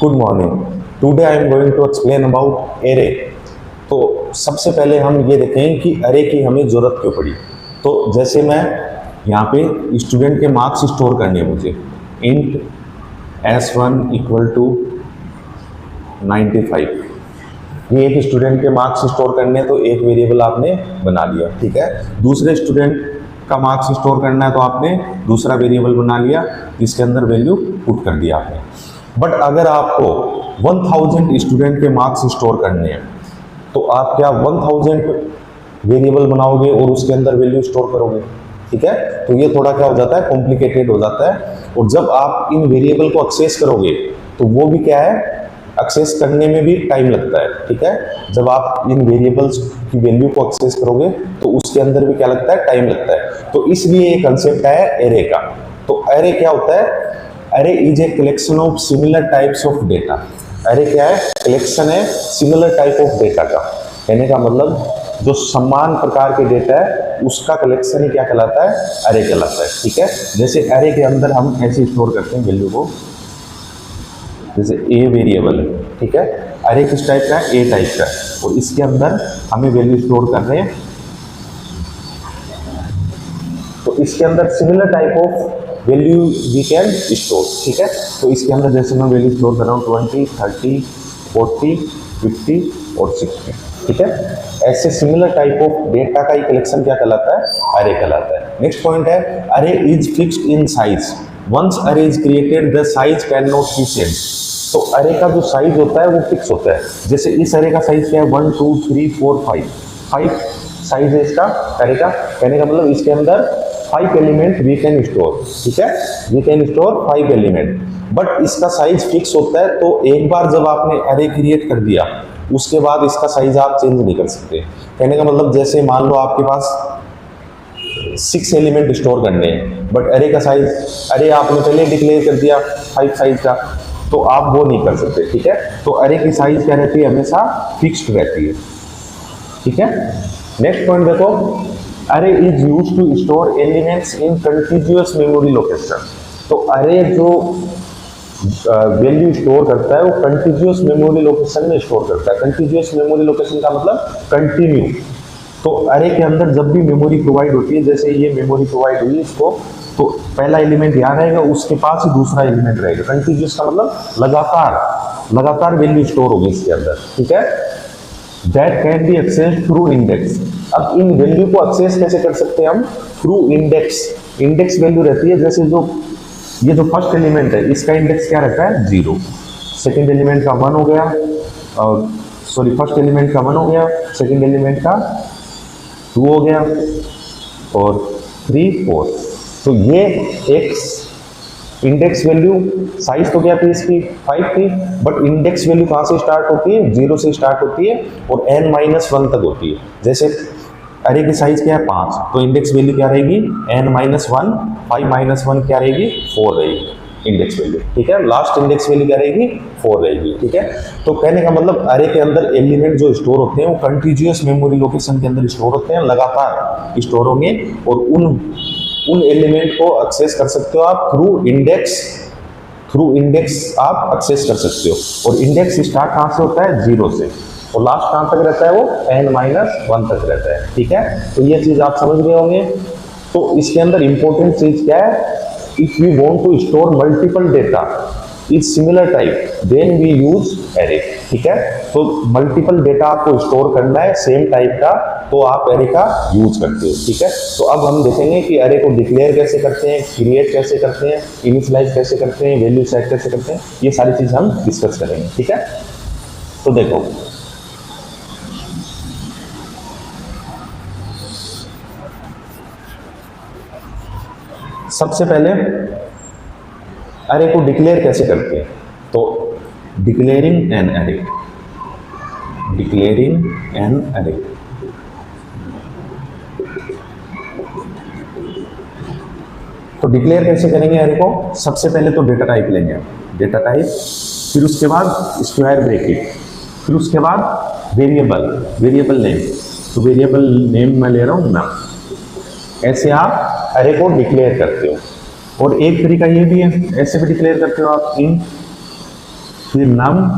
Good morning. Today I am going to explain about array. तो सबसे पहले हम ये देखें कि एरे की हमें ज़रूरत क्यों पड़ी। तो जैसे मैं यहाँ पे स्टूडेंट के मार्क्स स्टोर करने हैं मुझे, इंट S1 इक्वल टू 95, ये एक स्टूडेंट के मार्क्स स्टोर करने हैं तो एक वेरिएबल आपने बना लिया, ठीक है। दूसरे स्टूडेंट का मार्क्स स्टोर करना है तो आपने दूसरा वेरिएबल बना लिया जिसके अंदर वैल्यू पुट कर दिया आपने। बट अगर आपको 1000 स्टूडेंट के मार्क्स स्टोर करने हैं तो आप क्या 1000 वेरिएबल बनाओगे और उसके अंदर वैल्यू स्टोर करोगे, ठीक है। तो ये थोड़ा क्या हो जाता है, कॉम्प्लिकेटेड हो जाता है। और जब आप इन वेरिएबल को एक्सेस करोगे तो वो भी क्या है, एक्सेस करने में भी टाइम लगता है, ठीक है। जब आप इन वेरिएबल्स की वैल्यू को एक्सेस करोगे तो उसके अंदर भी क्या लगता है, टाइम लगता है। तो इसलिए ये कंसेप्ट है एरे का। तो एरे क्या होता है, array is a collection of similar types of data. Array क्या है, कलेक्शन है सिमिलर टाइप ऑफ डेटा का। कहने का मतलब जो समान प्रकार के डेटा है उसका कलेक्शन ही क्या कहलाता है, एरे कहलाता है, ठीक है। जैसे एरे के अंदर हम ऐसे स्टोर करते हैं वैल्यू को, जैसे ए वेरिएबल है, ठीक है। एरे किस टाइप का है, ए टाइप का है, और इसके अंदर हमें वैल्यू स्टोर कर रहे हैं। तो इसके अंदर similar type of value we can store, ठीक है। तो इसके अंदर जैसे मैं वैल्यू स्टोर कर रहा हूँ 20, 30, 40, 50 और 60, ठीक है। ऐसे सिमिलर टाइप ऑफ डेटा का ही कलेक्शन क्या कहलाता है, एरे कहलाता है। नेक्स्ट पॉइंट है, array is fixed in size. Once array is created the size can not be change. तो एरे का जो साइज होता है वो फिक्स होता है। जैसे इस एरे का साइज क्या है, 1 2 3 4 5 साइज है इसका एरे का। कहने का मतलब इसके अंदर 5 एलिमेंट वी कैन स्टोर, ठीक है। We can store 5 element, but इसका साइज फिक्स होता है। तो एक बार जब आपने एरे क्रिएट कर दिया उसके बाद इसका साइज आप चेंज नहीं कर सकते। कहने का मतलब जैसे मान लो आपके पास 6 एलिमेंट स्टोर करने हैं, बट एरे का साइज, एरे आपने पहले डिक्लेयर कर दिया 5 साइज का, तो आप वो नहीं कर सकते, ठीक है। तो एरे की साइज क्या रहती है, हमेशा फिक्स्ड रहती है, ठीक है। नेक्स्ट पॉइंट देखो, array is used to store elements in continuous memory location. तो अरे जो वैल्यू स्टोर करता है वो कंटीन्यूअस मेमोरी लोकेशन में स्टोर करता है। कंटीन्यूअस मेमोरी लोकेशन का मतलब कंटिन्यू। तो अरे के अंदर जब भी मेमोरी प्रोवाइड होती है, जैसे ये मेमोरी प्रोवाइड हुई इसको, तो पहला एलिमेंट यहाँ रहेगा, उसके पास ही दूसरा एलिमेंट रहेगा। कंटीन्यूअस का मतलब लगातार वैल्यू स्टोर होगी इसके अंदर, ठीक है। That can be access through index. अब इन वैल्यू को एक्सेस कैसे कर सकते हैं हम, थ्रू इंडेक्स। इंडेक्स वैल्यू रहती है, जैसे जो ये जो फर्स्ट एलिमेंट है इसका इंडेक्स क्या रहता है, 0। सेकेंड एलिमेंट का 1 हो गया, और सॉरी फर्स्ट एलिमेंट का 1 हो गया, सेकेंड एलिमेंट का 2 हो गया, और 3 4। तो ये एक इंडेक्स वैल्यू, साइज तो क्या थी इसकी 5 थी, बट इंडेक्स वैल्यू कहाँ से स्टार्ट होती है, 0 से स्टार्ट होती है और n-1 तक होती है। जैसे अरे की साइज क्या है 5, तो इंडेक्स वैल्यू क्या रहेगी n-1, 5-1 क्या रहेगी, 4 रहेगी इंडेक्स वैल्यू, ठीक है। लास्ट इंडेक्स वैल्यू क्या रहेगी, 4 रहेगी, ठीक है। तो कहने का मतलब अरे के अंदर एलिमेंट जो स्टोर होते हैं वो कंटीन्यूअस मेमोरी लोकेशन के अंदर स्टोर होते हैं, लगातार स्टोर होंगे, और उन एलिमेंट को एक्सेस कर सकते हो आप थ्रू इंडेक्स आप एक्सेस कर सकते हो। और इंडेक्स स्टार्ट कहाँ से होता है, 0 से, और लास्ट कहाँ तक रहता है, वो n-1 तक रहता है, ठीक है। तो ये चीज आप समझ गए होंगे। तो इसके अंदर इंपॉर्टेंट चीज क्या है, if we want to store multiple data is similar type then we use array, ठीक है। तो मल्टीपल डेटा आपको स्टोर करना है सेम टाइप का, तो आप एरे का यूज करते हो, ठीक है। तो अब हम देखेंगे कि एरे को डिक्लेयर कैसे करते हैं, क्रिएट कैसे करते हैं, इनिशियलाइज कैसे करते हैं, वैल्यू सेट कैसे करते हैं, ये सारी चीज हम डिस्कस करेंगे, ठीक है। तो देखो, सबसे पहले अरे को डिक्लेयर कैसे करते हैं, तो डिक्लेयरिंग एन अरे, तो डिक्लेयर कैसे करेंगे अरे को, सबसे पहले तो डेटा टाइप लेंगे, डेटा टाइप, फिर उसके बाद स्क्वायर ब्रैकेट, फिर उसके बाद वेरिएबल नेम। तो वेरिएबल नेम मैं ले रहा हूँ ना, ऐसे आप अरे को डिक्लेयर करते हो। और एक तरीका ये भी है, ऐसे भी डिक्लेयर करते हो आप, इन फिर नम,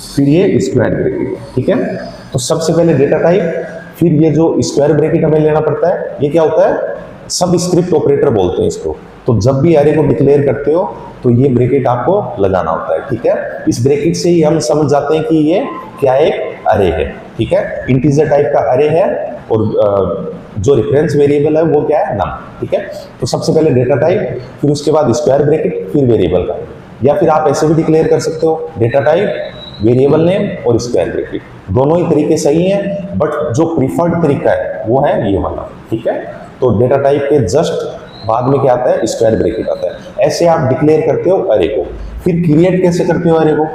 फिर ये स्क्वायर ब्रैकेट, ठीक है। तो सबसे पहले डेटा टाइप, फिर ये जो स्क्वायर ब्रैकेट हमें लेना पड़ता है, ये क्या होता है, सब स्क्रिप्ट ऑपरेटर बोलते हैं इसको। तो जब भी अरे को डिक्लेयर करते हो तो ये ब्रैकेट आपको लगाना होता है, ठीक है। इस ब्रैकेट से ही हम समझ जाते हैं कि ये क्या एक अरे है, ठीक है। इंटीजर टाइप का अरे है और जो रेफरेंस वेरिएबल है वो क्या है, नम, ठीक है। तो सबसे पहले डेटा टाइप, फिर उसके बाद स्क्वायर ब्रैकेट, फिर वेरिएबल का, या फिर आप ऐसे भी डिक्लेयर कर सकते हो, डेटा टाइप, वेरिएबल नेम और स्क्वायर ब्रैकेट। दोनों ही तरीके सही हैं, बट जो प्रीफर्ड तरीका है वो है ये वाला, ठीक है। तो डेटा टाइप के जस्ट बाद में क्या आता है, स्क्वायर ब्रैकेट आता है। ऐसे आप डिक्लेयर करते हो अरे को। फिर क्रिएट कैसे करते हो अरे को,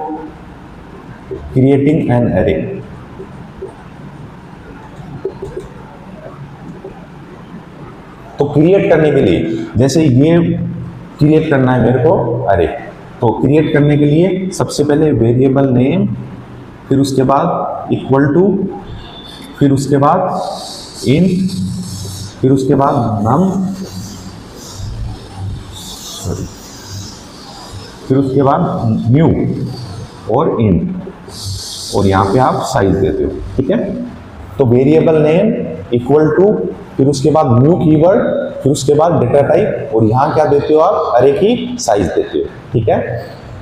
क्रिएटिंग एन अरे। तो क्रिएट करने के लिए, जैसे ये क्रिएट करना है मेरे को अरे, तो क्रिएट करने के लिए सबसे पहले वेरिएबल नेम, फिर उसके बाद इक्वल टू, फिर उसके बाद इंट, फिर उसके बाद नम, फिर उसके बाद न्यू और इंट, और यहाँ पे आप साइज देते हो, ठीक है। तो वेरिएबल नेम इक्वल टू, फिर उसके बाद न्यू कीवर्ड, फिर उसके बाद डेटा टाइप, और यहाँ क्या देते हो आप, अरे की साइज देते हो, ठीक है।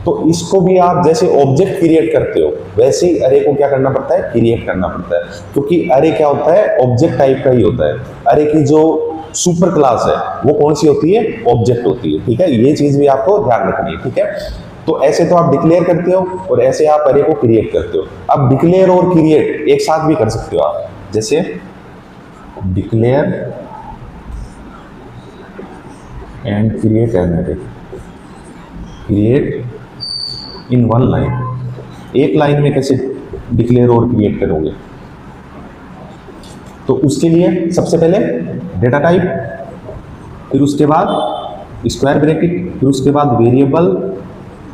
तो इसको भी आप जैसे ऑब्जेक्ट क्रिएट करते हो वैसे ही अरे को क्या करना पड़ता है, क्रिएट करना पड़ता है, क्योंकि अरे क्या होता है, ऑब्जेक्ट टाइप का ही होता है। अरे की जो सुपर क्लास है वो कौन सी होती है, ऑब्जेक्ट होती है, ठीक है। ये चीज भी आपको ध्यान रखनी है, ठीक है। तो ऐसे तो आप डिक्लेयर करते हो और ऐसे आप अरे को क्रिएट करते हो। अब डिक्लेयर और क्रिएट एक साथ भी कर सकते हो आप, जैसे डिक्लेयर एंड क्रिएट एन अरे, क्रिएट इन वन लाइन। एक लाइन में कैसे डिक्लेयर और क्रिएट करोगे, तो उसके लिए सबसे पहले डेटा टाइप, फिर उसके बाद स्क्वायर ब्रैकेट, फिर उसके बाद वेरिएबल,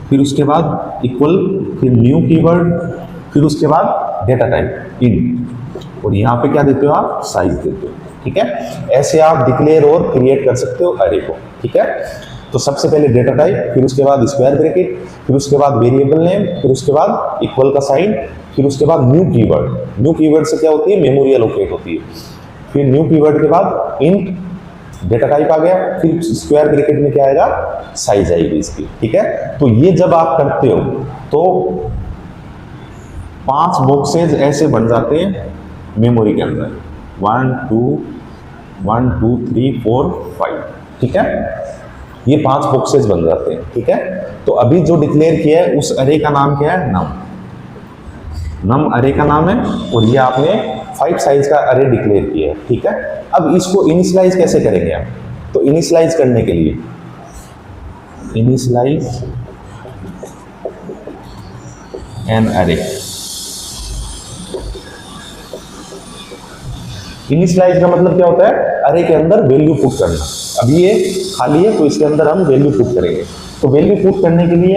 फिर उसके बाद इक्वल, फिर न्यू कीवर्ड, फिर उसके बाद डेटा टाइप इन, और यहाँ पे क्या देते हो आप, साइज देते हो, ठीक है। ऐसे आप डिक्लेयर और क्रिएट कर सकते हो अरे को, ठीक है। तो सबसे पहले डेटा टाइप, फिर उसके बाद स्क्वायर ब्रैकेट, फिर उसके बाद वेरिएबल नेम, फिर उसके बाद इक्वल का साइन, फिर उसके बाद न्यू कीवर्ड। न्यू कीवर्ड से क्या होती है, मेमोरी एलोकेट होती है। फिर न्यू कीवर्ड के बाद इंट, डेटा टाइप आ गया, फिर स्क्वायर ब्रैकेट में क्या आएगा, साइज आएगी इसकी, ठीक है। तो ये जब आप करते हो तो 5 बॉक्सेज ऐसे बन जाते हैं मेमोरी के अंदर, 1 2 3 4 5, ठीक है। ये 5 बॉक्सेज बन जाते हैं, ठीक है। तो अभी जो डिक्लेयर किया है उस अरे का नाम क्या है, नम। नम अरे का नाम है, और ये आपने 5 साइज का अरे डिक्लेयर किया है, ठीक है। अब इसको इनिशियलाइज कैसे करेंगे हम, तो इनिशियलाइज करने के लिए इनिशियलाइज एन अरे। इनिशियलाइज का मतलब क्या होता है, अरे के अंदर वैल्यू पुट करना। अभी ये खाली है तो इसके अंदर हम वैल्यू पुट करेंगे। तो वैल्यू पुट करने के लिए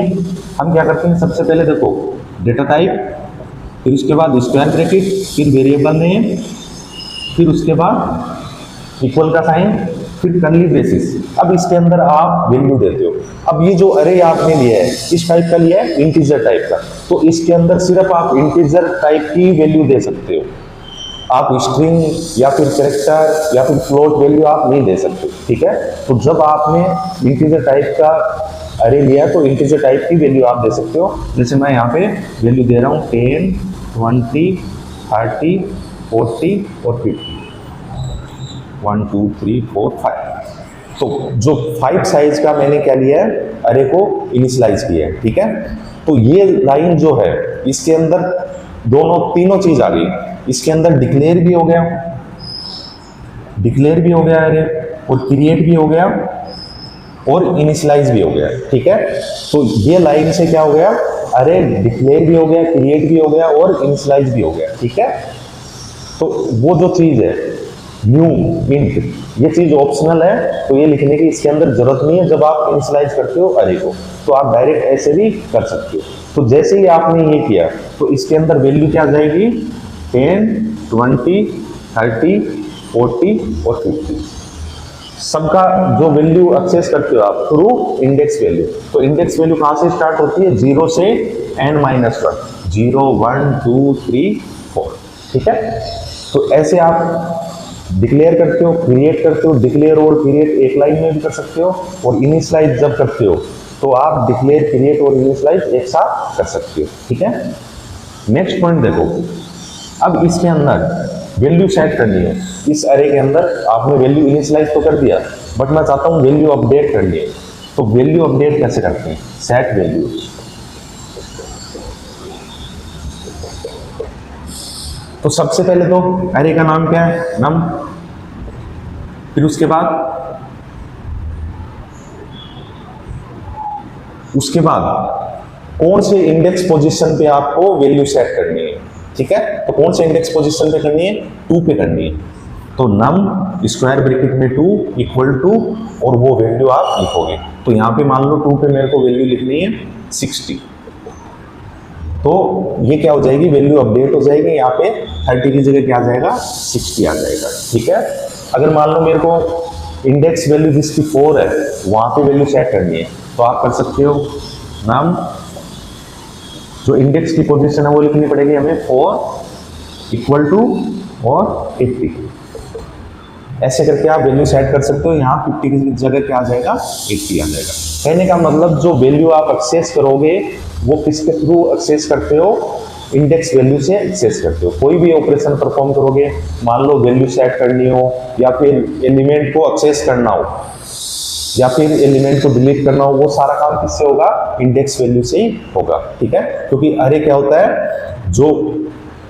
हम क्या करते हैं, सबसे पहले देखो डेटा टाइप, फिर उसके बाद स्क्वायर ब्रैकेट, फिर वेरिएबल नेम, फिर उसके बाद इक्वल का साइन, फिर कर्ली ब्रेसेस। अब इसके अंदर आप वैल्यू देते हो। अब ये जो अरे आपने लिया है किस टाइप का लिया है, इंटीजर टाइप का, तो इसके अंदर सिर्फ आप इंटीजर टाइप की वैल्यू दे सकते हो। आप स्ट्रिंग या फिर कैरेक्टर या फिर फ्लोट वैल्यू आप नहीं दे सकते, ठीक है। तो जब आपने इंटीजर टाइप का अरे लिया तो इंटीजर टाइप की वैल्यू आप दे सकते हो। जैसे मैं यहाँ पे वैल्यू दे रहा हूँ 10 20 30 40 और 50, 1 2 3 4 5। तो जो 5 साइज का मैंने क्या लिया है, अरे को इनिशियलाइज किया है, ठीक है। तो ये लाइन जो है इसके अंदर तीनों चीज आ गई। इसके अंदर डिक्लेयर भी हो गया अरे, और क्रिएट भी हो गया और इनिशियलाइज भी हो गया, ठीक है। तो ये लाइन से क्या हो गया, अरे डिक्लेयर भी हो गया, क्रिएट भी हो गया और इनिशियलाइज भी हो गया, ठीक है। तो वो जो चीज है न्यू इंट, ये चीज ऑप्शनल है, तो ये लिखने की इसके अंदर जरूरत नहीं है जब आप इनिशियलाइज करते हो अरे को। तो आप डायरेक्ट ऐसे भी कर सकते हो। तो जैसे ही आपने ये किया तो इसके अंदर वैल्यू क्या आ जाएगी, 10 20 30 40 और 50। सबका जो वैल्यू एक्सेस करते हो आप थ्रू इंडेक्स वैल्यू। तो इंडेक्स वैल्यू कहां से स्टार्ट होती है? 0 से n-1, 0 1 2 3 4। ठीक है, तो ऐसे आप डिक्लेयर करते हो, क्रिएट करते हो। डिक्लेयर और क्रिएट एक लाइन में भी कर सकते हो, और इनिशियलाइज जब करते हो तो आप डिक्लेयर, क्रिएट और इनिशियलाइज एक साथ कर सकते हो। ठीक है, नेक्स्ट पॉइंट देखो। अब इसके अंदर वैल्यू सेट करनी है। इस अरे के अंदर आपने वैल्यू इनिशियलाइज तो कर दिया, बट मैं चाहता हूं वैल्यू अपडेट करनी है। तो वैल्यू अपडेट कैसे करते हैं? Set value. तो सबसे पहले तो अरे का नाम क्या है? नम। फिर उसके बाद कौन से इंडेक्स पोजीशन पे आपको वैल्यू सेट करनी है। ठीक है, तो कौन से इंडेक्स पोजीशन पे करनी है? 2 पे करनी है। तो नम स्क्वायर ब्रैकेट में 2 इक्वल टू, और वो वैल्यू आप लिखोगे। तो यहां पे मान लो 2 पे मेरे को वैल्यू लिखनी है 60। तो ये क्या हो जाएगी? वैल्यू अपडेट हो जाएगी। यहाँ पे 30 की जगह क्या आ जाएगा? 60 आ जाएगा। ठीक है, अगर मान लो मेरे को इंडेक्स वैल्यू जिसकी 4 है वहां पे वैल्यू सेट करनी है, तो आप कर सकते हो नाम, जो इंडेक्स की पोजीशन है वो लिखनी पड़ेगी हमें 4 इक्वल टू और 50। ऐसे करके आप वैल्यू सेट कर सकते हो। यहाँ 50 की जगह क्या आ जाएगा? 80 आ जाएगा। कहने का मतलब जो वैल्यू आप एक्सेस करोगे वो किसके थ्रू एक्सेस करते हो? इंडेक्स वैल्यू से एक्सेस करते हो। कोई भी ऑपरेशन परफॉर्म करोगे, मान लो वैल्यू सेट करनी हो, या फिर एलिमेंट को एक्सेस करना हो, या फिर एलिमेंट को डिलीट करना हो, वो सारा काम किससे होगा? इंडेक्स वैल्यू से ही होगा। ठीक है, क्योंकि अरे क्या होता है? जो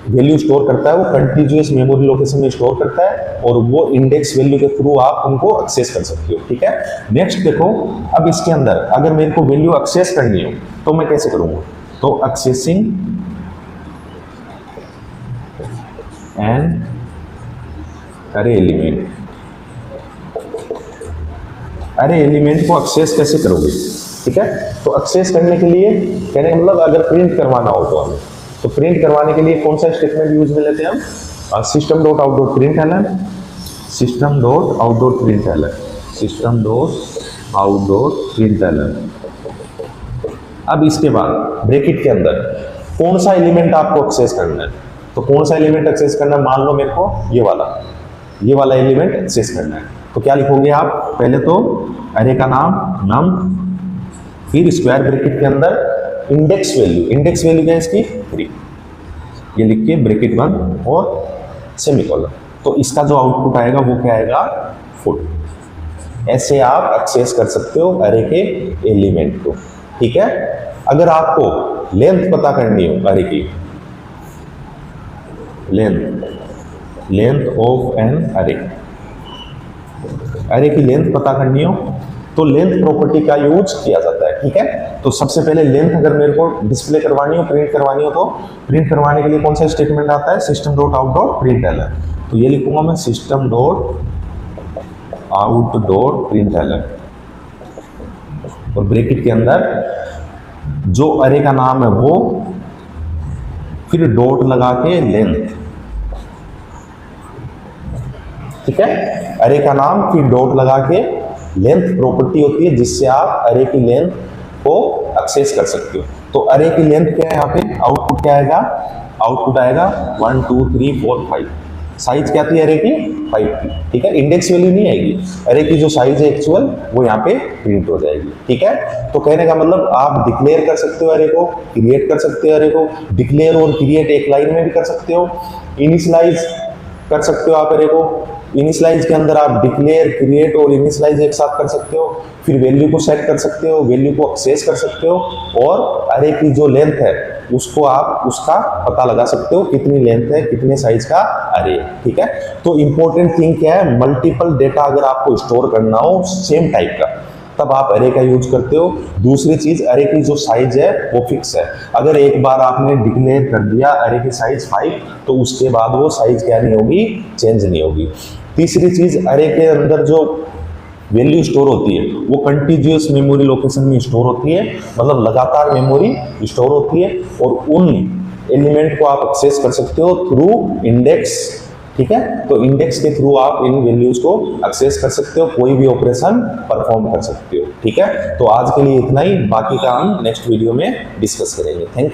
वैल्यू स्टोर करता है वो कंटीन्यूअस मेमोरी लोकेशन में स्टोर करता है, और वो इंडेक्स वैल्यू के थ्रू आप उनको एक्सेस कर सकते हो। ठीक है, नेक्स्ट देखो। अब इसके अंदर अगर मेरे को वैल्यू एक्सेस करनी हो तो मैं कैसे करूंगा? तो एक्सेसिंग एन अरे एलिमेंट। अरे एलिमेंट को एक्सेस कैसे करोगे? ठीक है, तो एक्सेस करने के लिए कहने का मतलब अगर प्रिंट करवाना हो तो हमें, तो प्रिंट करवाने के लिए कौन सा स्टेटमेंट यूज में लेते हैं हम? System dot out dot print Elon, system dot out dot print Elon, system dot out dot print Elon. अब इसके बाद ब्रैकेट के अंदर कौन सा एलिमेंट आपको एक्सेस करना है? तो कौन सा एलिमेंट एक्सेस करना है? मान लो मेरे को ये वाला एलिमेंट एक्सेस करना है। तो क्या लिखोगे आप? पहले तो अरे का नाम नम, फिर स्क्वायर ब्रैकेट के अंदर इंडेक्स वैल्यू क्या है इसकी? 3, ये लिख के ब्रैकेट बंद और सेमीकोलन। तो इसका जो आउटपुट आएगा वो क्या आएगा? 40। ऐसे आप एक्सेस कर सकते हो अरे के एलिमेंट को। ठीक है, अगर आपको लेंथ पता करनी हो अरे की, लेंथ ऑफ एन अरे की लेंथ पता करनी हो तो लेंथ प्रॉपर्टी का यूज किया जाता है। ठीक है, तो सबसे पहले लेंथ अगर मेरे को डिस्प्ले करवानी हो, प्रिंट करवानी हो, तो प्रिंट करवाने के लिए कौन सा स्टेटमेंट आता है? System dot out dot print एलन। तो ये लिखूंगा मैं system dot out dot print एलन, और ब्रैकेट के अंदर जो अरे का नाम है वो, फिर डॉट लगा के लेंथ। ठीक है, अरे का नाम फिर डॉट लगा के लेंथ प्रॉपर्टी होती है जिससे आप अरे की लेंथ को एक्सेस कर सकते हो। तो अरे की लेंथ क्या है? यहाँ पे आउटपुट क्या आएगा? आउटपुट आएगा 1 2 3 4 5। साइज क्या थी अरे की? 5 थी। ठीक है, इंडेक्स वैल्यू नहीं आएगी, अरे की जो साइज है एक्चुअल वो यहाँ पे प्रिंट हो जाएगी। ठीक है, तो कहने का मतलब आप डिक्लेयर कर सकते हो अरे को, क्रिएट कर सकते हो अरे को। डिक्लेयर और क्रिएट एक लाइन में भी कर सकते हो, इनिशियलाइज कर सकते हो आप अरे को। इनिशियलाइज के अंदर आप डिक्लेयर, क्रिएट और इनिशियलाइज एक साथ कर सकते हो। फिर वैल्यू को सेट कर सकते हो, वैल्यू को एक्सेस कर सकते हो, और अरे की जो लेंथ है उसको आप उसका पता लगा सकते हो, कितनी लेंथ है, कितने साइज का अरे है। ठीक है, तो इंपॉर्टेंट थिंग क्या है? मल्टीपल डेटा अगर आपको स्टोर करना हो सेम टाइप का, तब आप अरे का यूज करते हो। दूसरी चीज, अरे की जो साइज है वो फिक्स है। अगर एक बार आपने डिक्लेयर कर दिया अरे की साइज 5, तो उसके बाद वो साइज क्या नहीं होगी? चेंज नहीं होगी। तीसरी चीज, अरे के अंदर जो वैल्यू स्टोर होती है वो कंटीन्यूअस मेमोरी लोकेशन में स्टोर होती है, मतलब लगातार मेमोरी स्टोर होती है, और उन एलिमेंट को आप एक्सेस कर सकते हो थ्रू इंडेक्स ठीक है। तो इंडेक्स के थ्रू आप इन वैल्यूज को एक्सेस कर सकते हो, कोई भी ऑपरेशन परफॉर्म कर सकते हो। ठीक है, तो आज के लिए इतना ही, बाकी का हम नेक्स्ट वीडियो में डिस्कस करेंगे। Thank you.